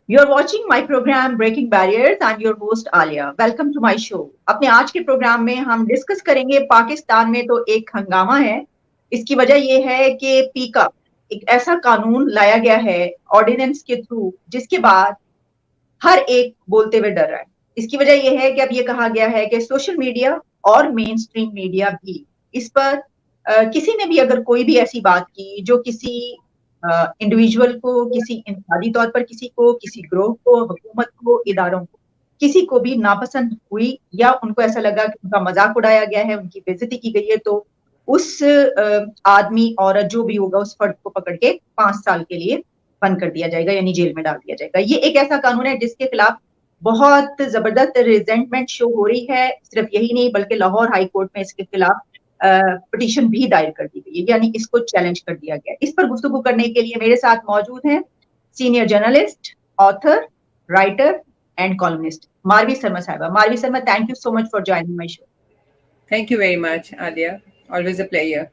You are watching my program Breaking Barriers and your host Alia. Welcome to my show. अपने आज के programme में हम discuss करेंगे पाकिस्तान में तो एक हंगामा है. इसकी वजह ये है कि पीकअप एक ऐसा कानून लाया गया है ऑर्डिनेंस के थ्रू जिसके बाद हर एक बोलते हुए डर रहा है. इसकी वजह ये है कि अब ये कहा गया है कि सोशल मीडिया और मेन स्ट्रीम मीडिया भी इस पर किसी ने भी अगर कोई भी ऐसी बात की जो किसी इंडिविजुअल को, किसी इंफरादी तौर पर किसी को, किसी ग्रोह को, हुकूमत को, इदारों को, किसी को भी नापसंद हुई या उनको ऐसा लगा कि उनका मजाक उड़ाया गया है, उनकी बेइज्जती की गई है, तो उस आदमी औरत जो भी होगा उस फर्द को पकड़ के 5 साल के लिए बंद कर दिया जाएगा, यानी जेल में डाल दिया जाएगा. ये एक ऐसा कानून है जिसके खिलाफ बहुत जबरदस्त रिजेंटमेंट शो हो रही है. सिर्फ यही नहीं बल्कि लाहौर हाई कोर्ट में इसके खिलाफ पिटीशन भी दायर कर दी गई है, यानी इसको चैलेंज कर दिया गया. इस पर गुफ्तगू करने के लिए मेरे साथ मौजूद हैं senior journalist, author, writer and columnist Marvi Sharma साहिबा. Marvi Sharma, thank you so much for joining my show. Thank you very much, Alia. Always a pleasure.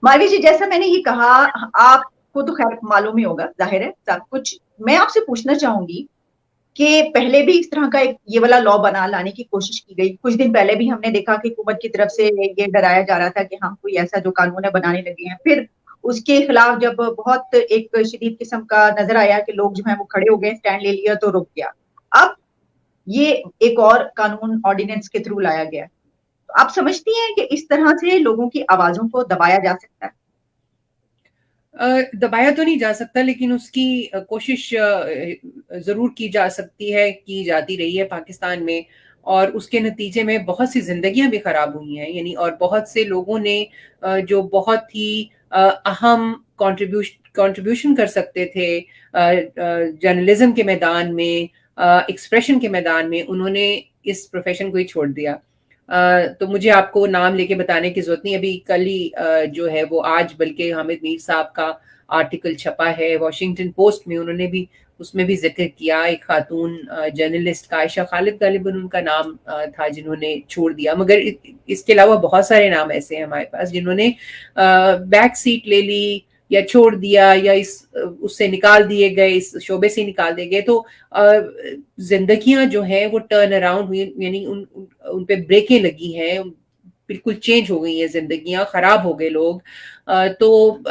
Marvi ji, जैसा मैंने ये कहा, आपको तो खैर मालूम ही होगा, जाहिर है सब कुछ. मैं आपसे पूछना चाहूंगी कि पहले भी इस तरह का एक ये वाला लॉ बना लाने की कोशिश की गई. कुछ दिन पहले भी हमने देखा कि हुकूमत की तरफ से ये डराया जा रहा था कि हम कोई ऐसा जो कानून है बनाने लगे हैं. फिर उसके खिलाफ जब बहुत एक शदीद किस्म का नजर आया कि लोग जो है वो खड़े हो गए, स्टैंड ले लिया, तो रुक गया. अब ये एक और कानून ऑर्डिनेंस के थ्रू लाया गया. तो आप समझती हैं कि इस तरह से लोगों की आवाजों को दबाया जा सकता है? दबाया तो नहीं जा सकता, लेकिन उसकी कोशिश जरूर की जा सकती है, की जाती रही है पाकिस्तान में, और उसके नतीजे में बहुत सी जिंदगियां भी खराब हुई हैं. यानी और बहुत से लोगों ने जो बहुत ही अहम कंट्रीब्यूशन कर सकते थे जर्नलिज्म के मैदान में, एक्सप्रेशन के मैदान में, उन्होंने इस प्रोफेशन को ही छोड़ दिया. तो मुझे आपको नाम लेके बताने की जरूरत नहीं. अभी कल ही जो है वो आज बल्कि हामिद मीर साहब का आर्टिकल छपा है वॉशिंगटन पोस्ट में. उन्होंने भी उसमें भी जिक्र किया एक खातून जर्नलिस्ट का, आयशा खालिद गालिबन उनका नाम था, जिन्होंने छोड़ दिया. मगर इसके अलावा बहुत सारे नाम ऐसे हैं हमारे पास जिन्होंने बैक सीट ले ली या छोड़ दिया या उससे निकाल दिए गए, इस शोबे से निकाल दिए गए. तो जिंदगियां जो है वो टर्न अराउंड हुई, यानी उन पे ब्रेकें लगी हैं, बिल्कुल चेंज हो गई हैं जिंदगियां, खराब हो गए लोग. तो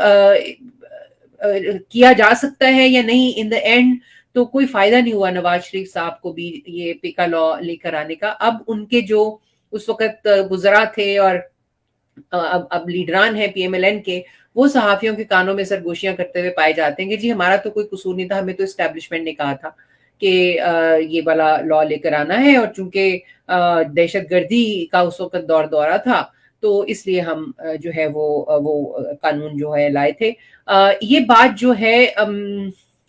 किया जा सकता है या नहीं, इन द एंड तो कोई फायदा नहीं हुआ नवाज शरीफ साहब को भी ये पिका लॉ लेकर आने का. अब उनके जो उस वक्त गुजरा थे और अब लीडरान है पीएमएलएन के, वो सहाफियों के कानों में सरगोशियां करते हुए पाए जाते हैं कि जी हमारा तो कोई कसूर नहीं था, हमें तो एस्टेब्लिशमेंट ने कहा था कि ये वाला लॉ लेकर आना है, और चूंकि दहशतगर्दी का उस वक्त दौरा था तो इसलिए हम जो है वो कानून जो है लाए थे. ये बात जो है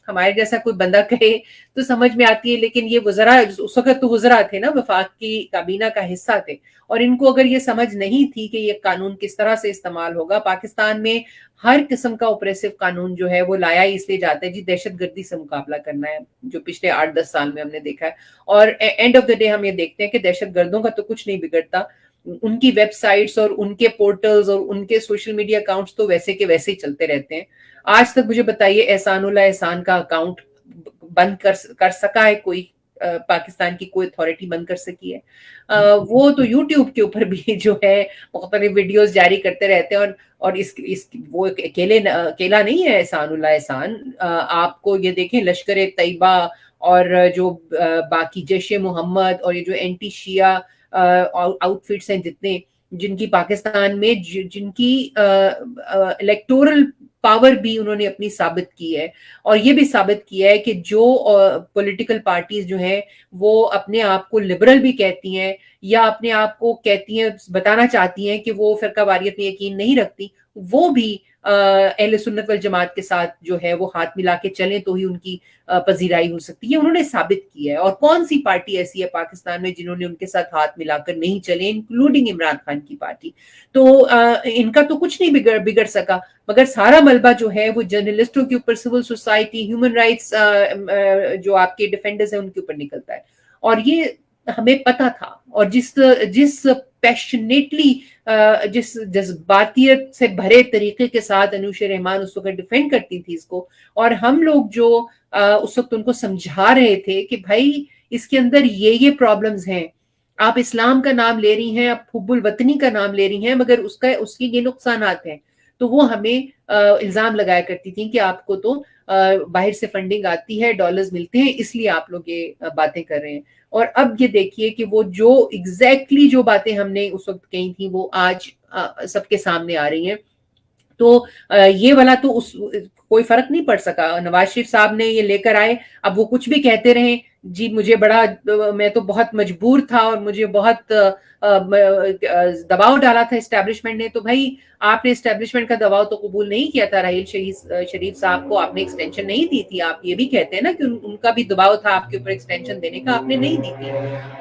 हमारे जैसा कोई बंदा कहे तो समझ में आती है, लेकिन ये वज़रा उस वक्त तो वज़रा थे ना, वफाक की काबीना का हिस्सा थे, और इनको अगर ये समझ नहीं थी कि ये कानून किस तरह से इस्तेमाल होगा. पाकिस्तान में हर किस्म का ऑपरेसिव कानून जो है वो लाया इसलिए जाता है जी दहशतगर्दी से मुकाबला करना है, जो पिछले 8-10 साल में हमने देखा है. और एंड ऑफ द डे हम ये देखते हैं कि दहशतगर्दों का तो कुछ नहीं बिगड़ता, उनकी वेबसाइट्स और उनके पोर्टल्स और उनके सोशल मीडिया अकाउंट्स तो वैसे के वैसे ही चलते रहते हैं. आज तक मुझे बताइए एहसानुल्लाह एहसान का अकाउंट बंद कर सका है कोई? पाकिस्तान की कोई अथॉरिटी बंद कर सकी है? वो तो यूट्यूब के ऊपर भी जो है मुख्तलिफ वीडियोस जारी करते रहते हैं, और वो अकेला नहीं है एहसानुल्लाह एहसान. आपको ये देखें लश्कर तैयबा और जो बाकी जैश मोहम्मद और ये जो एंटी शिया आउटफिट्स हैं जितने, जिनकी पाकिस्तान में जिनकी इलेक्टोरल पावर भी उन्होंने अपनी साबित की है, और ये भी साबित किया है कि जो पॉलिटिकल पार्टीज जो हैं वो अपने आप को लिबरल भी कहती हैं या अपने आप को कहती हैं, बताना चाहती हैं कि वो फिरकावारियत में यकीन नहीं रखती, वो भी अहले सुन्नत वल जमात के साथ जो है वो हाथ मिला के चलें तो ही उनकी पजीराई हो सकती है. उन्होंने साबित किया है. और कौन सी पार्टी ऐसी है पाकिस्तान में जिन्होंने उनके साथ हाथ मिलाकर नहीं चले, इंक्लूडिंग इमरान खान की पार्टी. तो इनका तो कुछ नहीं बिगड़ सका, मगर सारा मलबा जो है वो जर्नलिस्टों के ऊपर, सिविल सोसाइटी, ह्यूमन राइट्स जो आपके डिफेंडर्स हैं उनके ऊपर निकलता है. और ये हमें पता था, और जिस पैशनेटली जिस जज्बातियत से भरे तरीके के साथ अनूशा रहमान उस वक्त डिफेंड करती थी इसको, और हम लोग जो उस वक्त उनको समझा रहे थे कि भाई इसके अंदर ये प्रॉब्लम्स हैं, आप इस्लाम का नाम ले रही हैं, आप हुब्बुल वतनी का नाम ले रही हैं, मगर उसकी ये नुकसानात हैं। तो वो हमें इल्जाम लगाया करती थी कि आपको तो बाहर से फंडिंग आती है, डॉलर्स मिलते हैं, इसलिए आप लोग ये बातें कर रहे हैं। और अब ये देखिए कि वो जो एग्जैक्टली जो बातें हमने उस वक्त कही थी वो आज सबके सामने आ रही हैं। तो ये वाला तो कोई फर्क नहीं पड़ सका, नवाज शरीफ साहब ने ये लेकर आए, अब वो कुछ भी कहते रहे, जी मुझे मैं तो बहुत मजबूर था और मुझे बहुत दबाव डाला था एस्टेब्लिशमेंट ने। तो भाई आपने एस्टेब्लिशमेंट का दबाव तो कबूल नहीं किया था, राहील शरीफ साहब को आपने एक्सटेंशन नहीं दी थी। आप ये भी कहते हैं ना कि उनका भी दबाव था आपके ऊपर एक्सटेंशन देने का, आपने नहीं दी थी।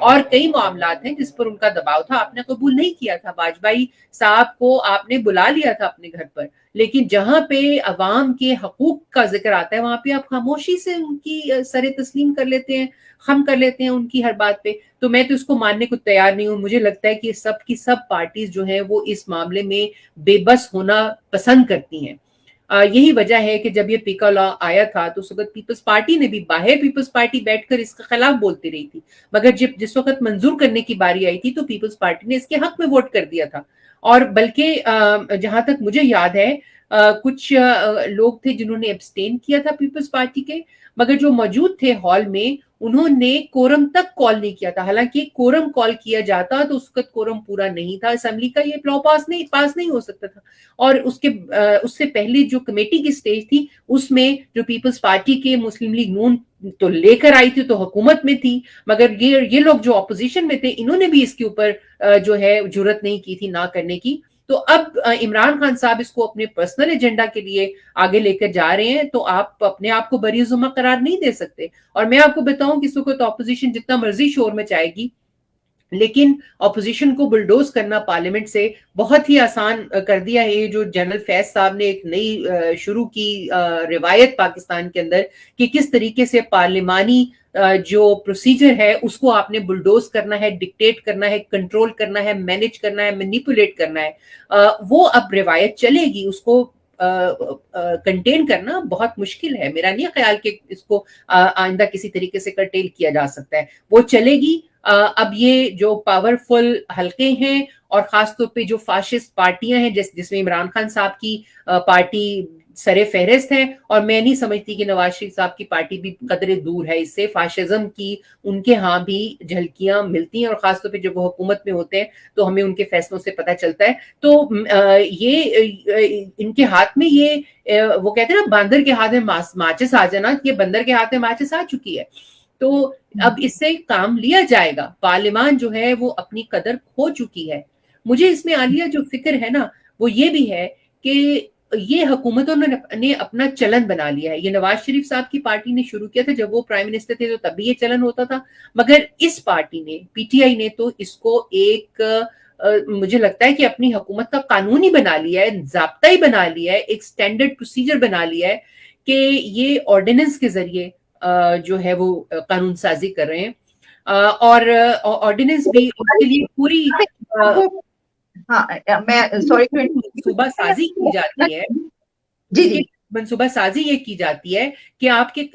और कई मामलात हैं जिस पर उनका दबाव था, आपने कबूल नहीं किया था। वाजपेयी साहब को आपने बुला लिया था अपने घर पर, लेकिन जहां पे अवाम के हकूक का जिक्र आता है वहां पे आप खामोशी से उनकी सरे तस्लीम कर लेते हैं, हम कर लेते हैं उनकी हर बात पे। तो मैं तो इसको मानने को तैयार नहीं हूं। मुझे लगता है कि सब की सब पार्टीज जो हैं वो इस मामले में बेबस होना पसंद करती हैं। यही वजह है कि जब ये पीका लॉ आया था तो उस वक्त पीपल्स पार्टी ने भी, बाहर पीपल्स पार्टी बैठकर इसके खिलाफ बोलती रही थी, मगर जिस वक्त मंजूर करने की बारी आई थी तो पीपल्स पार्टी ने इसके हक में वोट कर दिया था। और बल्कि जहां तक मुझे याद है कुछ लोग थे जिन्होंने एब्सटेन किया था पीपल्स पार्टी के, मगर जो मौजूद थे हॉल में उन्होंने कोरम तक कॉल नहीं किया था। हालांकि कोरम कॉल किया जाता तो उस वक्त कोरम पूरा नहीं था असेंबली का, ये लॉ पास नहीं हो सकता था। और उससे पहले जो कमेटी की स्टेज थी उसमें जो पीपल्स पार्टी के मुस्लिम लीग नून तो लेकर आई थी, तो हुकूमत में थी, मगर ये लोग जो ऑपोजिशन में थे इन्होंने भी इसके ऊपर जो है जुर्रत नहीं की थी ना करने की। तो अब इमरान खान साहब इसको अपने पर्सनल एजेंडा के लिए आगे लेकर जा रहे हैं, तो आप अपने आप को बरीजुमा करार नहीं दे सकते। और मैं आपको बताऊं कि इस वक्त ऑपोजिशन जितना मर्जी शोर मचाएगी, लेकिन ऑपोजिशन को बुलडोज करना पार्लियामेंट से बहुत ही आसान कर दिया है। ये जो जनरल फैज साहब ने एक नई शुरू की रिवायत पाकिस्तान के अंदर कि किस तरीके से पार्लिमानी जो प्रोसीजर है उसको आपने बुलडोज करना है, डिक्टेट करना है, कंट्रोल करना है, मैनेज करना है, मैनिपुलेट करना है, वो अब रिवायत चलेगी। उसको कंटेन करना बहुत मुश्किल है। मेरा नहीं ख्याल कि इसको आइंदा किसी तरीके से कर्टेल किया जा सकता है, वो चलेगी। अब ये जो पावरफुल हलके हैं और खासतौर पे जो फाशिस्ट पार्टियां हैं जिसमें इमरान खान साहब की पार्टी सरे फहरिस्त है, और मैं नहीं समझती कि नवाज शरीफ साहब की पार्टी भी कदरे दूर है इससे। फाशिज्म की उनके यहाँ भी झलकियां मिलती हैं, और खासतौर पे जब वो हुकूमत में होते हैं तो हमें उनके फैसलों से पता चलता है। तो ये इनके हाथ में ये वो कहते हैं ना बांदर के हाथ में माचिस आ जाना, ये बंदर के हाथ में माचिस आ चुकी है। तो अब इससे काम लिया जाएगा। पार्लियामान जो है वो अपनी कदर खो चुकी है। मुझे इसमें आलिया जो फिक्र है ना वो ये भी है कि ये हुकूमतों ने अपना चलन बना लिया है। ये नवाज शरीफ साहब की पार्टी ने शुरू किया था, जब वो प्राइम मिनिस्टर थे तो तब भी ये चलन होता था, मगर इस पार्टी ने, पीटीआई ने, तो इसको एक मुझे लगता है कि अपनी हुकूमत का कानून ही बना लिया है, ज़ाब्ता ही बना लिया है, एक स्टैंडर्ड प्रोसीजर बना लिया है कि ये ऑर्डिनेंस के जरिए जो है वो कानून साजी कर रहे हैं। और ऑर्डिनेंस भी उसके लिए पूरी मैं सॉरी मनसूबा साजी की जाती है। जी मनसूबा साजी ये की जाती है कि आपके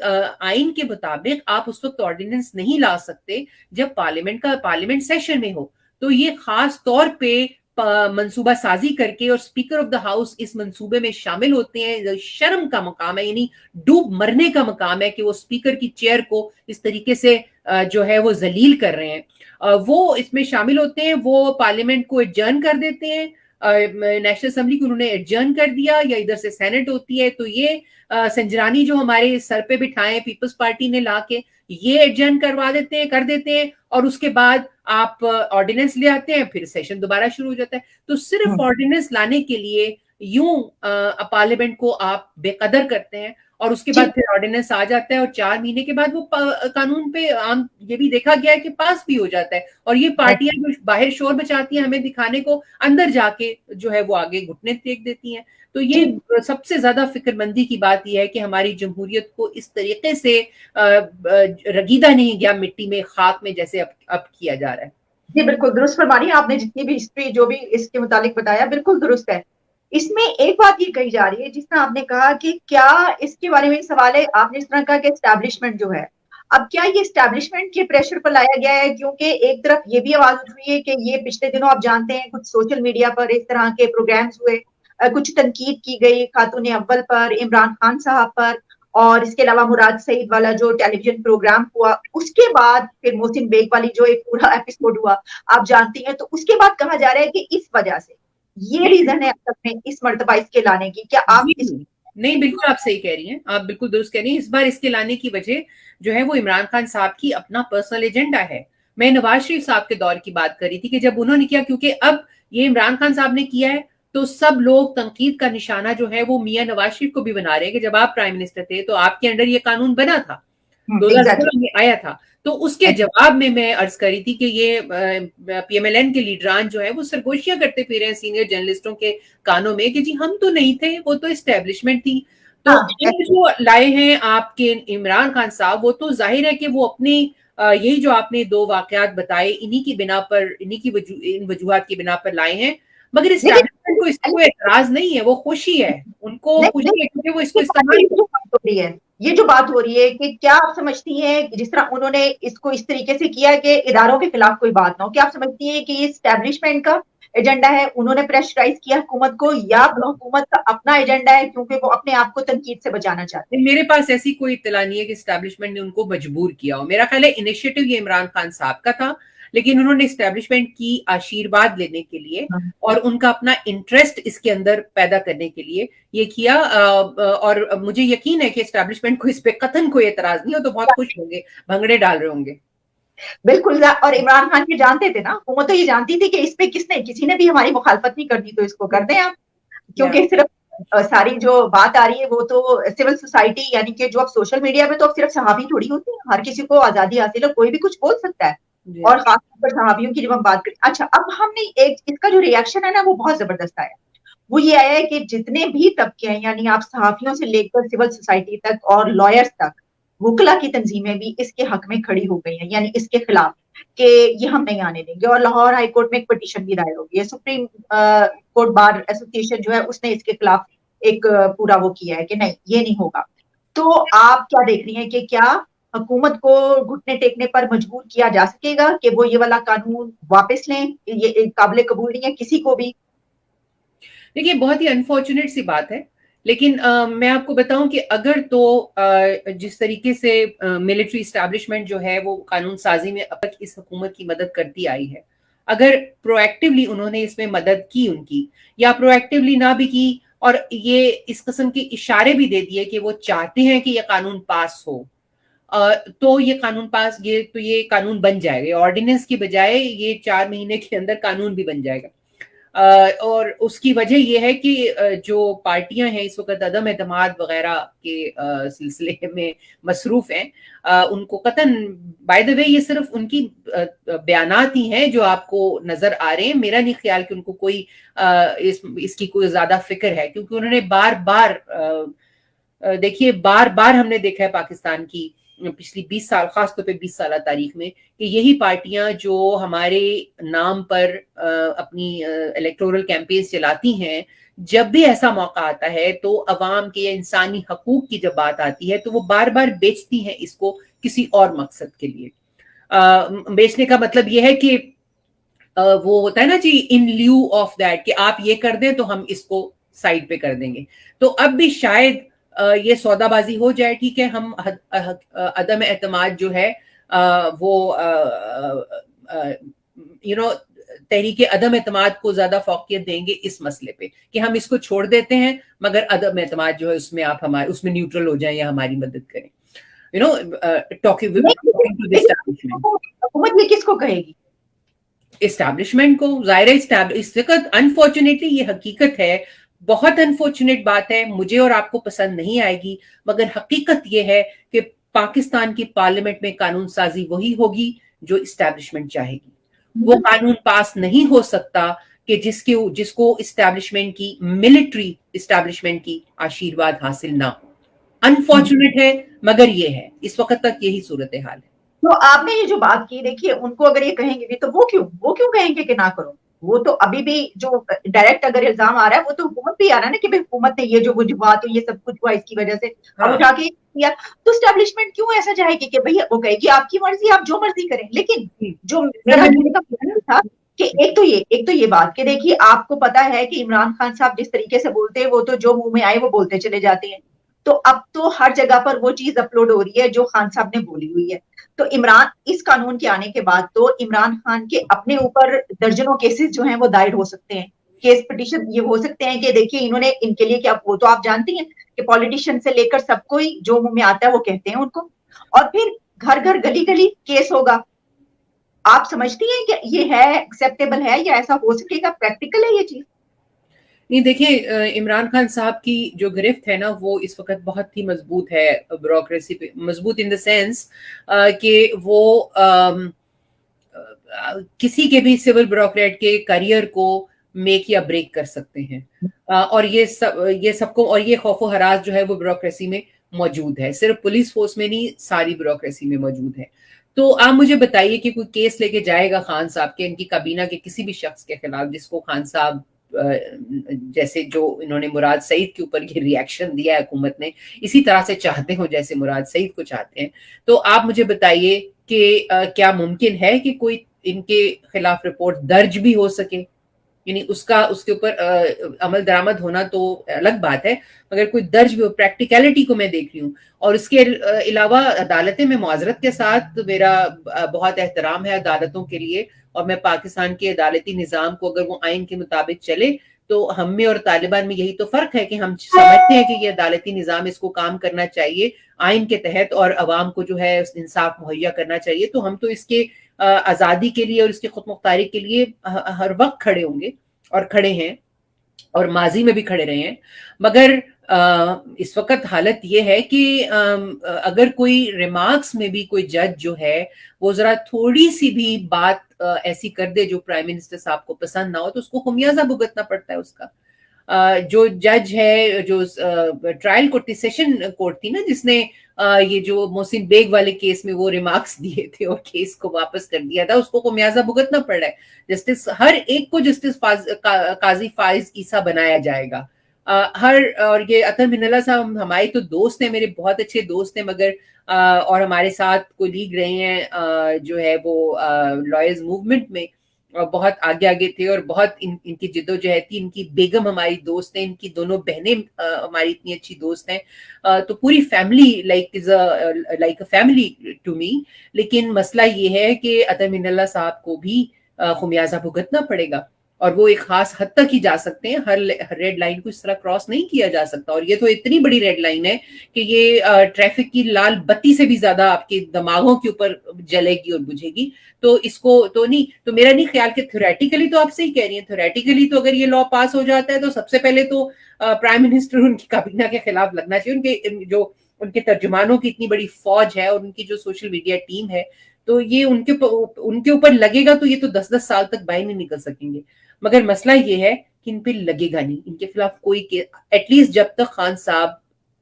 आइन के मुताबिक आप उस वक्त ऑर्डिनेंस नहीं ला सकते जब पार्लियामेंट सेशन में हो। तो ये खास तौर पे मंसूबा साजी करके, और स्पीकर ऑफ द हाउस इस मंसूबे में शामिल होते हैं। शर्म का मकाम है, यानी डूब मरने का मकाम है कि वो स्पीकर की चेयर को इस तरीके से जो है वो जलील कर रहे हैं। वो इसमें शामिल होते हैं, वो पार्लियामेंट को एडजर्न कर देते हैं। नेशनल असेंबली को उन्होंने एडजर्न कर दिया, या इधर से सेनेट होती है तो ये संजरानी जो हमारे सर पे बिठाए पीपल्स पार्टी ने ला के ये एडजर्न कर देते हैं, और उसके बाद आप ऑर्डिनेंस ले आते हैं, फिर सेशन दोबारा शुरू हो जाता है। तो सिर्फ ऑर्डिनेंस लाने के लिए यूं पार्लियामेंट को आप बेकदर करते हैं, और उसके बाद फिर ऑर्डिनेंस आ जाता है, और 4 महीने के बाद वो कानून पे आम ये भी देखा गया है कि पास भी हो जाता है। और ये पार्टियां जो बाहर शोर मचाती हैं हमें दिखाने को, अंदर जाके जो है वो आगे घुटने टेक देती हैं। तो ये सबसे ज्यादा फिक्रमंदी की बात यह है कि हमारी जमहूरियत को इस तरीके से रगीदा नहीं गया मिट्टी में, खाक में, जैसे अब किया जा रहा है। जी बिल्कुल दुरुस्त फरमानी आपने, जितनी भी हिस्ट्री जो भी इसके मुतालिक बताया बिल्कुल दुरुस्त है। इसमें एक बात ये कही जा रही है, जिस तरह आपने कहा कि क्या इसके बारे में सवाल है, आपने इस तरह कहा कि एस्टैब्लिशमेंट जो है, अब क्या ये एस्टैब्लिशमेंट के प्रेशर पर लाया गया है? क्योंकि एक तरफ ये भी आवाज उठ रही है कि ये पिछले दिनों आप जानते हैं कुछ सोशल मीडिया पर इस तरह के प्रोग्राम्स हुए, कुछ तनकीद की गई खातून अव्वल पर, इमरान खान साहब पर, और इसके अलावा मुराद सईद वाला जो टेलीविजन प्रोग्राम हुआ, उसके बाद फिर मोहसिन बेग वाली जो एक पूरा एपिसोड हुआ, आप जानती हैं, तो उसके बाद कहा जा रहा है कि इस वजह से ये रीजन है असल में इस मर्तबा इसके लाने की। क्या आप इस जी नहीं, बिल्कुल आप सही कह रही हैं, आप बिल्कुल दुरुस्त कह रही हैं। इस बार इसके लाने की वजह जो है वो इमरान खान साहब की अपना पर्सनल एजेंडा है। मैं नवाज शरीफ साहब के दौर की बात कर रही थी कि जब उन्होंने किया, क्योंकि अब ये इमरान खान साहब ने किया है तो सब लोग तनकीद का निशाना जो है वो मियां नवाज शरीफ को भी बना रहे हैं कि जब आप प्राइम मिनिस्टर थे तो आपके अंडर ये कानून बना था, एग्जैक्टली 2016 में आया था। तो उसके जवाब में मैं अर्ज करी थी कि ये पीएमएलएन के लीडरान जो है वो सरगोशियां करते फिर रहे हैं सीनियर जर्नलिस्टों के कानों में कि जी हम तो नहीं थे, वो तो एस्टेब्लिशमेंट थी। तो हाँ अब जो लाए हैं आपके इमरान खान साहब, वो तो जाहिर है कि वो अपनी यही जो आपने दो वाकयात बताए इन्हीं की बिना पर, इन्हीं की इन वजूहात की बिना पर लाए हैं। मगर इस्टेब्लिशमेंट को इससे कोई एतराज नहीं है, वो खुशी है, उनको नहीं, खुशी है क्योंकि वो इसको ये इस्तेमाल जो बात हो रही है, ये जो बात हो रही है कि क्या आप समझती हैं जिस तरह उन्होंने इसको इस तरीके से किया कि इदारों के खिलाफ कोई बात ना हो, क्या आप समझती हैं कि ये एस्टैब्लिशमेंट का एजेंडा है, उन्होंने प्रेशराइज किया हुकूमत को, या हुकूमत का अपना एजेंडा है क्योंकि वो अपने आप को तनकीद से बचाना चाहते हैं? मेरे पास ऐसी कोई इत्तला नहीं है कि एस्टैब्लिशमेंट ने उनको मजबूर किया हो। मेरा ख्याल है इनिशिएटिव ये इमरान खान साहब का था, लेकिन उन्होंने एस्टैब्लिशमेंट की आशीर्वाद लेने के लिए हाँ। और उनका अपना इंटरेस्ट इसके अंदर पैदा करने के लिए ये किया। और मुझे यकीन है कि एस्टैब्लिशमेंट को इस पे कतन कोई एतराज नहीं हो, तो बहुत खुश होंगे, भंगड़े डाल रहे होंगे। बिल्कुल, और इमरान खान ये जानते थे ना, हुकूमत तो ये जानती थी कि इस पे किसी ने भी हमारी मुखालफत नहीं करनी, तो इसको कर दें आप, या क्योंकि सिर्फ सारी जो बात आ रही है वो तो सिविल सोसाइटी, यानी कि जो अब सोशल मीडिया में तो अब सिर्फ सहाबी थोड़ी होती है, हर किसी को आजादी हासिल है, कोई भी कुछ बोल सकता है, और खासतौर पर सहाबियों की जब हम बात करें। अच्छा, अब हमने एक इसका जो रिएक्शन है ना वो बहुत जबरदस्त आया, वो ये आया है कि जितने भी तबके हैं, यानी आप सहाफियों से लेकर सिविल सोसाइटी तक और लॉयर्स तक, वकला की तंजीमें भी इसके हक में खड़ी हो गई हैं, यानी इसके खिलाफ कि ये हम नहीं आने देंगे, और लाहौर हाई कोर्ट में एक पिटीशन भी दायर होगी है, सुप्रीम कोर्ट बार एसोसिएशन जो है उसने इसके खिलाफ एक पूरा वो किया है कि नहीं ये नहीं होगा। तो आप क्या देख रही हैं कि क्या हुकूमत को घुटने टेकने पर मजबूर किया जा सकेगा कि वो ये वाला कानून वापस लें? ये काबिल कबूल नहीं है किसी को भी। देखिए, बहुत ही अनफॉर्चुनेट सी बात है, लेकिन मैं आपको बताऊं कि अगर तो जिस तरीके से मिलिट्री इस्टेब्लिशमेंट जो है वो कानून साजी में अब तक इस हुकूमत की मदद करती आई है, अगर प्रोएक्टिवली उन्होंने इसमें मदद की उनकी, या प्रोएक्टिवली ना भी की और ये इस किस्म के इशारे भी दे दिए कि वो चाहते हैं कि ये कानून पास हो, तो ये कानून पास, ये कानून बन जाएगा, ऑर्डिनेंस की बजाय ये 4 महीने के अंदर कानून भी बन जाएगा। और उसकी वजह यह है कि जो पार्टियां हैं इस वक्त अदम एतमाद वगैरह के सिलसिले में मसरूफ हैं, उनको कतन, बाय द वे ये सिर्फ उनकी बयानात ही हैं जो आपको नजर आ रहे हैं। मेरा नहीं ख्याल कि उनको कोई इसकी कोई ज्यादा फिक्र है, क्योंकि उन्होंने बार बार देखिए, बार बार हमने देखा है पाकिस्तान की पिछली 20 साल, खासतौर पे 20 साल तारीख में, कि यही पार्टियां जो हमारे नाम पर अपनी इलेक्टोरल कैंपेन चलाती हैं, जब भी ऐसा मौका आता है तो अवाम के या इंसानी हकूक की जब बात आती है तो वो बार बार बेचती हैं इसको किसी और मकसद के लिए। बेचने का मतलब ये है कि वो होता है ना जी, इन ल्यू ऑफ दैट, कि आप ये कर दें तो हम इसको साइड पे कर देंगे। तो अब भी शायद ये सौदाबाजी हो जाए, ठीक है, हम अदम एतमाद जो है वो तहरीक अदम एतमाद को ज्यादा फौकियत देंगे इस मसले पे कि हम इसको छोड़ देते हैं, मगर अदम एतमाद जो है उसमें आप हमारे उसमें न्यूट्रल हो जाएं या हमारी मदद करें, टॉकिंग टू दिस हुकूमत ये किसको कहेगी? एस्टैब्लिशमेंट को। जाहिर है इस वक्त अनफॉर्चुनेटली ये हकीकत है, बहुत अनफॉर्चुनेट बात है, मुझे और आपको पसंद नहीं आएगी, मगर हकीकत ये है कि पाकिस्तान की पार्लियामेंट में कानून साजी वही होगी जो एस्टैब्लिशमेंट चाहेगी। वो कानून पास नहीं हो सकता कि जिसको एस्टैब्लिशमेंट की, मिलिट्री एस्टैब्लिशमेंट की आशीर्वाद हासिल ना हो। अनफॉर्चुनेट है, मगर ये है, इस वक्त तक यही सूरत हाल है। تو آپ نے یہ جو بات کی، دیکھیے ان کو اگر یہ کہیں گے بھی تو وہ کیوں کہیں گے کہ نہ کرو؟ وہ تو ابھی بھی جو ڈائریکٹ اگر الزام آ رہا ہے وہ تو حکومت پہ ہی آ رہا ہے نا کہ حکومت نے یہ جو وجوہات یہ سب کچھ ہوا اس کی وجہ سے، اب ہاں اٹھا کے کیا تو اسٹیبلشمنٹ کیوں ایسا جائے گی کہ بھئی وہ کہے گی آپ کی مرضی، آپ جو مرضی کریں. لیکن جی جو میں میرا کہنے کا مطلب تھا کہ ایک تو یہ بات کہ دیکھیے آپ کو پتا ہے کہ عمران خان صاحب جس طریقے سے بولتے ہیں وہ تو جو منہ میں آئے وہ بولتے چلے جاتے ہیں. تو اب تو ہر جگہ پر وہ چیز اپلوڈ ہو رہی ہے جو خان صاحب نے بولی ہوئی ہے. تو عمران اس قانون کے آنے کے بعد تو عمران خان کے اپنے اوپر درجنوں کیسز جو ہیں وہ دائر ہو سکتے ہیں. کیس پٹیشن یہ ہو سکتے ہیں کہ دیکھیے انہوں نے ان کے لیے کیا، وہ تو آپ جانتی ہیں کہ پالیٹیشین سے لے کر سب کوئی جو منہ میں آتا ہے وہ کہتے ہیں ان کو، اور پھر گھر گھر گلی گلی کیس ہوگا. آپ سمجھتی ہیں کہ یہ ہے ایکسیپٹیبل ہے یا ایسا ہو سکے گا، پریکٹیکل ہے یہ چیز؟ نہیں دیکھیے، عمران خان صاحب کی جو گرفت ہے نا وہ اس وقت بہت ہی مضبوط ہے بیوروکریسی پہ، مضبوط ان دا سینس کہ وہ کسی کے بھی سول بیوروکریٹ کے کریئر کو میک یا بریک کر سکتے ہیں. اور یہ سب کو، اور یہ خوف و ہراس جو ہے وہ بیوروکریسی میں موجود ہے، صرف پولیس فورس میں نہیں، ساری بیوروکریسی میں موجود ہے. تو آپ مجھے بتائیے کہ کوئی کیس لے کے جائے گا خان صاحب کے، ان کی کابینہ کے کسی بھی شخص کے خلاف جس کو خان صاحب جیسے جو انہوں نے مراد سعید کے اوپر یہ ری ایکشن دیا ہے حکومت نے، اسی طرح سے چاہتے ہو جیسے مراد سعید کو چاہتے ہیں، تو آپ مجھے بتائیے کہ کیا ممکن ہے کہ کوئی ان کے خلاف رپورٹ درج بھی ہو سکے؟ یعنی اس کے اوپر عمل درآمد ہونا تو الگ بات ہے، مگر کوئی درج بھی ہو. پریکٹیکلٹی کو میں دیکھ رہی ہوں. اور اس کے علاوہ عدالتیں، میں معذرت کے ساتھ، میرا بہت احترام ہے عدالتوں کے لیے، اور میں پاکستان کے عدالتی نظام کو اگر وہ آئین کے مطابق چلے تو ہم میں اور طالبان میں یہی تو فرق ہے کہ ہم سمجھتے ہیں کہ یہ عدالتی نظام اس کو کام کرنا چاہیے آئین کے تحت اور عوام کو جو ہے انصاف مہیا کرنا چاہیے. تو ہم تو اس کے آزادی کے لیے اور اس کی خود مختاری کے لیے ہر وقت کھڑے ہوں گے اور کھڑے ہیں اور ماضی میں بھی کھڑے رہے ہیں. مگر اس وقت حالت یہ ہے کہ اگر کوئی ریمارکس میں بھی کوئی جج جو ہے وہ ذرا تھوڑی سی بھی بات ایسی کر دے جو پرائم منسٹر صاحب کو پسند نہ ہو تو اس کو خمیازہ بھگتنا پڑتا ہے اس کا. جو جج ہے، جو ٹرائل کورٹ تھی، سیشن کورٹ تھی نا، جس نے یہ جو محسن بیگ والے کیس میں وہ ریمارکس دیے تھے اور کیس کو واپس کر دیا تھا، اس کو خمیازہ بھگتنا پڑ رہا ہے. جسٹس ہر ایک کو جسٹس قاضی فائز عیسیٰ بنایا جائے گا. اور یہ اطہر من اللہ صاحب ہمارے تو دوست ہیں، میرے بہت اچھے دوست ہیں، مگر اور ہمارے ساتھ کولیگ رہے ہیں جو ہے وہ لائرز موومنٹ میں، اور بہت آگے تھے، اور بہت ان کی جد و جہد تھی. ان کی بیگم ہماری دوست ہیں، ان کی دونوں بہنیں ہماری اتنی اچھی دوست ہیں. تو پوری family like a family to me. لیکن مسئلہ یہ ہے کہ اطہر من اللہ صاحب کو بھی خمیازہ بھگتنا پڑے گا، اور وہ ایک خاص حد تک ہی جا سکتے ہیں. ہر ریڈ لائن کو اس طرح کراس نہیں کیا جا سکتا، اور یہ تو اتنی بڑی ریڈ لائن ہے کہ یہ ٹریفک کی لال بتی سے بھی زیادہ آپ کے دماغوں کے اوپر جلے گی اور بجھے گی. تو اس کو تو نہیں، تو میرا نہیں خیال کہ تھیوریٹیکلی تو آپ صحیح کہہ رہی ہیں، تھیوریٹیکلی تو اگر یہ لا پاس ہو جاتا ہے تو سب سے پہلے تو پرائم منسٹر ان کی کابینہ کے خلاف لگنا چاہیے. ان کے ترجمانوں کی اتنی بڑی فوج ہے اور ان کی جو سوشل میڈیا ٹیم ہے، تو یہ ان کے اوپر لگے گا تو یہ تو 10 سال تک باہر نہیں نکل سکیں گے. مگر مسئلہ یہ ہے کہ ان پہ لگے گا نہیں، ان کے خلاف کوئی ایٹ لیسٹ جب تک خان صاحب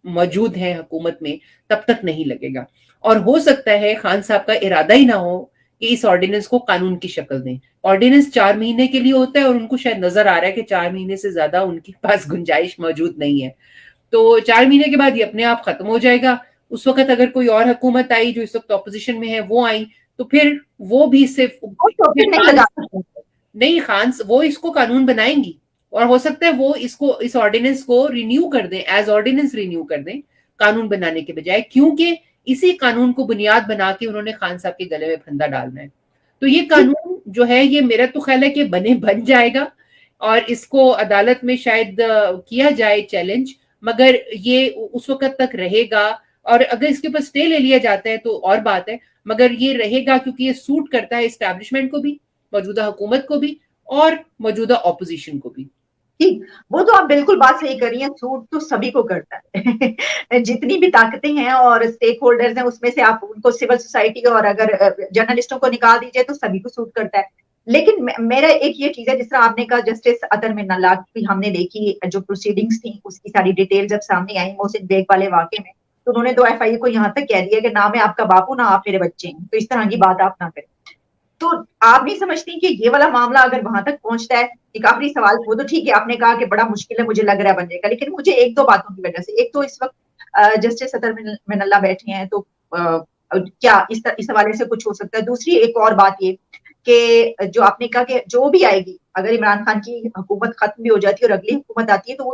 موجود ہیں حکومت میں تب تک نہیں لگے گا. اور ہو سکتا ہے خان صاحب کا ارادہ ہی نہ ہو کہ اس آرڈیننس کو قانون کی شکل دیں. آرڈیننس 4 مہینے کے لیے ہوتا ہے اور ان کو شاید نظر آ رہا ہے کہ 4 مہینے سے زیادہ ان کے پاس گنجائش موجود نہیں ہے. تو 4 مہینے کے بعد یہ اپنے آپ ختم ہو جائے گا. اس وقت اگر کوئی اور حکومت آئی جو اس وقت اپوزیشن میں ہے وہ آئی تو پھر وہ بھی صرف تو پھر نہیں لگا سکتے. نہیں، خان وہ اس کو قانون بنائیں گی، اور ہو سکتا ہے وہ اس آرڈیننس کو رینیو کر دیں، ایز آرڈیننس رینیو کر دیں قانون بنانے کے بجائے، کیونکہ اسی قانون کو بنیاد بنا کے انہوں نے خان صاحب کے گلے میں پھندا ڈالنا ہے. تو یہ قانون جو ہے یہ میرا تو خیال ہے کہ بن جائے گا، اور اس کو عدالت میں شاید کیا جائے چیلنج، مگر یہ اس وقت تک رہے گا. اور اگر اس کے اوپر اسٹے لے لیا جاتا ہے تو اور بات ہے، مگر یہ رہے گا کیونکہ یہ سوٹ کرتا ہے اسٹیبلشمنٹ کو بھی، موجودہ حکومت کو بھی، اور موجودہ اپوزیشن کو بھی. ٹھیک، وہ تو آپ بالکل بات صحیح کر رہی ہیں، سوٹ تو سبھی کو کرتا ہے جتنی بھی طاقتیں ہیں اور اسٹیک ہولڈرز ہیں اس میں سے آپ ان کو سول سوسائٹی اور اگر جرنلسٹوں کو نکال دیجئے تو سبھی کو سوٹ کرتا ہے. لیکن میرا ایک یہ چیز ہے، جس طرح آپ نے کہا جسٹس اطہر من اللہ کی ہم نے دیکھی جو پروسیڈنگز تھیں، اس کی ساری ڈیٹیل جب سامنے آئی محسن بیگ والے واقعے میں، تو انہوں نے 2 FIA کو یہاں تک کہہ دیا کہ نہ میں آپ کا باپ ہوں نہ آپ میرے بچے ہیں, تو اس طرح کی بات آپ نہ کریں. تو آپ نہیں سمجھتی کہ یہ والا معاملہ اگر وہاں تک پہنچتا ہے. ایک آخری سوال, وہ تو ٹھیک ہے آپ نے کہا کہ بڑا مشکل ہے, مجھے لگ رہا ہے بن جائے گا, لیکن مجھے 1-2 باتوں کی وجہ سے, ایک تو اس وقت جسٹس صدر من اللہ بیٹھے ہیں, تو کیا اس حوالے سے کچھ ہو سکتا ہے. دوسری ایک اور بات یہ کہ جو آپ نے کہا کہ جو بھی آئے گی, اگر عمران خان کی حکومت ختم بھی ہو جاتی ہے اور اگلی حکومت آتی ہے, تو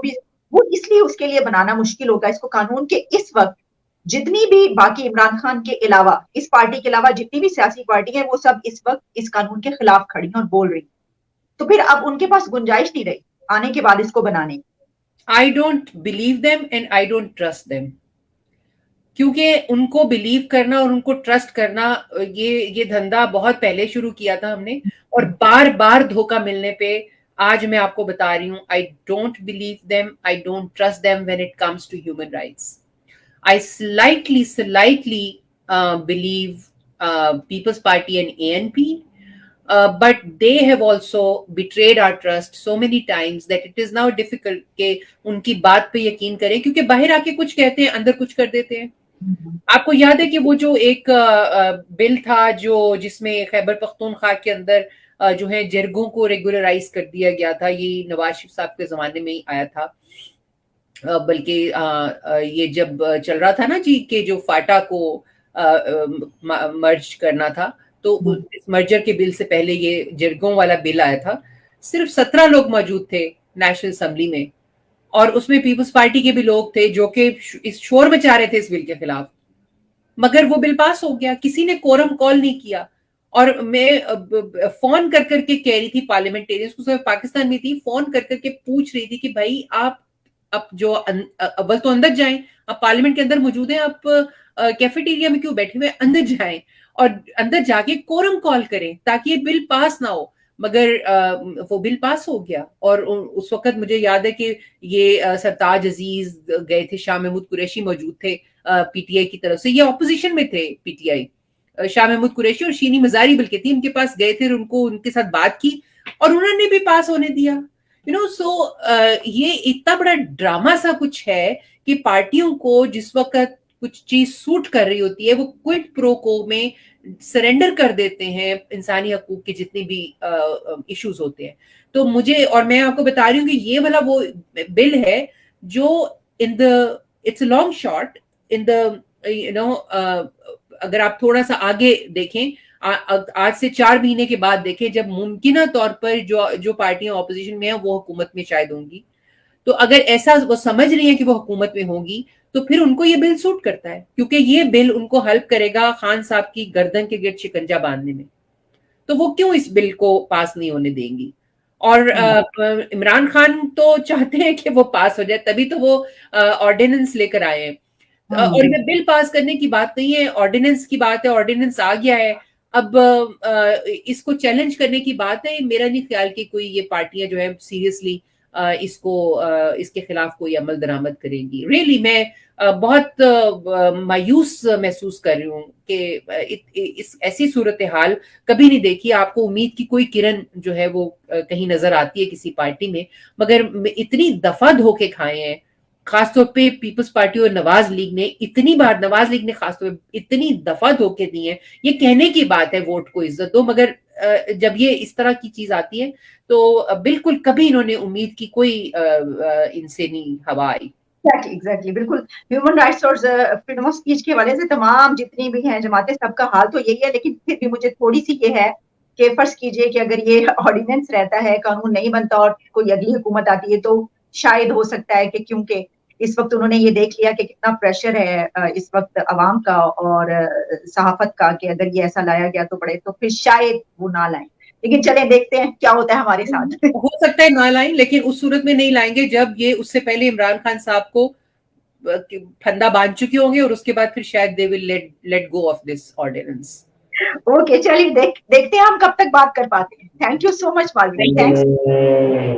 وہ اس لیے اس کے لیے بنانا مشکل ہوگا اس کو قانون کے. اس وقت جتنی بھی باقی عمران خان کے علاوہ, اس پارٹی کے علاوہ جتنی بھی سیاسی پارٹی ہیں, وہ سب اس وقت اس قانون کے خلاف کھڑی ہیں اور بول رہی ہیں. تو پھر اب ان کے پاس گنجائش نہیں رہی آنے کے بعد اس کو بنانے کی. I don't believe them and I don't trust them. کیونکہ ان کو بلیو کرنا اور ان کو ٹرسٹ کرنا, یہ دھندا بہت پہلے شروع کیا تھا ہم نے, اور بار بار دھوکہ ملنے پہ آج میں آپ کو بتا رہی ہوں, I don't believe them, I don't trust them when it comes to human rights. I slightly believe People's Party and ANP, but they have also betrayed our trust so many times that it is now difficult کہ ان کی بات پہ یقین کریں, کیونکہ باہر آ کے کچھ کہتے ہیں, اندر کچھ کر دیتے ہیں. آپ کو یاد ہے کہ وہ جو ایک بل تھا جس میں خیبر پختونخوا کے اندر جو ہے جرگوں کو ریگولرائز کر دیا گیا تھا, یہ نواز شریف صاحب کے زمانے میں ہی آیا تھا. بلکہ یہ جب چل رہا تھا نا جی کہ جو فاٹا کو مرج کرنا تھا, تو اس مرجر کے بل سے پہلے یہ جرگوں والا بل آیا تھا. صرف 17 لوگ موجود تھے نیشنل اسمبلی میں, اور اس میں پیپلز پارٹی کے بھی لوگ تھے جو کہ اس شور مچا رہے تھے اس بل کے خلاف, مگر وہ بل پاس ہو گیا. کسی نے کورم کال نہیں کیا, اور میں فون کر کے کہہ رہی تھی پارلیمنٹیرینز کو, پاکستان میں تھی, فون کر کے پوچھ رہی تھی کہ بھائی آپ اب جو اول تو اندر جائیں, آپ پارلیمنٹ کے اندر موجود ہیں, آپ کیفیٹیریا میں کیوں بیٹھے ہوئے, اندر جائیں اور اندر جا کے کورم کال کریں تاکہ یہ بل پاس نہ ہو. مگر وہ بل پاس ہو گیا, اور اس وقت مجھے یاد ہے کہ یہ سرتاج عزیز گئے تھے, شاہ محمود قریشی موجود تھے پی ٹی آئی کی طرف سے, یہ اپوزیشن میں تھے P T I, Shah Mahmood Qureshi اور شینی مزاری بلکہ تھی, ان کے پاس گئے تھے, ان کے ساتھ بات کی اور انہوں نے بھی پاس ہونے دیا. سو یہ اتنا بڑا ڈرامہ سا کچھ ہے کہ پارٹیوں کو جس وقت کچھ چیز سوٹ کر رہی ہوتی ہے وہ کوئٹ پرو کو میں سرنڈر کر دیتے ہیں انسانی حقوق کے جتنے بھی ایشوز ہوتے ہیں. تو مجھے, اور میں آپ کو بتا رہی ہوں کہ یہ والا وہ بل ہے جو اٹس اے لانگ شاٹ ان دا اگر آپ تھوڑا سا آگے دیکھیں, آج سے 4 مہینے کے بعد دیکھیں, جب ممکنہ طور پر جو پارٹیاں اپوزیشن میں ہیں وہ حکومت میں شاید ہوں گی, تو اگر ایسا وہ سمجھ رہی ہیں کہ وہ حکومت میں ہوں گی تو پھر ان کو یہ بل سوٹ کرتا ہے, کیونکہ یہ بل ان کو ہیلپ کرے گا خان صاحب کی گردن کے گرد شکنجا باندھنے میں. تو وہ کیوں اس بل کو پاس نہیں ہونے دیں گی؟ اور عمران خان تو چاہتے ہیں کہ وہ پاس ہو جائے, تبھی تو وہ آرڈیننس لے کر آئے ہیں. اور یہ بل پاس کرنے کی بات نہیں ہے, آرڈیننس کی بات ہے, آرڈیننس آ گیا ہے, اب اس کو چیلنج کرنے کی بات ہے. میرا نہیں خیال کہ کوئی یہ پارٹیاں جو ہے سیریسلی اس کے خلاف کوئی عمل درآمد کریں گی. ریئلی میں بہت مایوس محسوس کر رہی ہوں کہ ایسی صورتحال کبھی نہیں دیکھی. آپ کو امید کی کوئی کرن جو ہے وہ کہیں نظر آتی ہے کسی پارٹی میں, مگر اتنی دفعہ دھوکے کھائے ہیں, خاص طور پہ پیپلز پارٹی اور نواز لیگ نے اتنی بار, نواز لیگ نے خاص طور پہ اتنی دفعہ دھوکے دیے ہیں. یہ کہنے کی بات ہے ووٹ کو عزت دو, مگر جب یہ اس طرح کی چیز آتی ہے تو بالکل کبھی انہوں نے امید کی کوئی ان سے نہیں ہوا آئی. ایگزیکٹلی بالکل. ہیومن رائٹس اور فریڈم آف اسپیچ کے حوالے سے تمام جتنی بھی ہیں جماعتیں, سب کا حال تو یہی ہے, لیکن پھر بھی مجھے تھوڑی سی یہ ہے کہ فرض کیجئے کہ اگر یہ آرڈیننس رہتا ہے, قانون نہیں بنتا اور کوئی اگلی حکومت آتی ہے, تو شاید ہو سکتا ہے کہ کیونکہ اس وقت انہوں نے یہ دیکھ لیا کہ کتنا پریشر ہے اس وقت عوام کا اور صحافت کا کہ اگر یہ ایسا لایا گیا تو بڑے, تو پھر شاید وہ نہ لائیں. لیکن چلیں دیکھتے ہیں کیا ہوتا ہے ہمارے ساتھ. ہو سکتا ہے نہ لائیں, لیکن اس صورت میں نہیں لائیں گے جب یہ اس سے پہلے عمران خان صاحب کو پھندا باندھ چکے ہوں گے, اور اس کے بعد پھر شاید they will let go of this ordinance. Okay چلیے دیکھتے ہیں ہم کب تک بات کر پاتے ہیں. Thank you so much Malvi, thanks.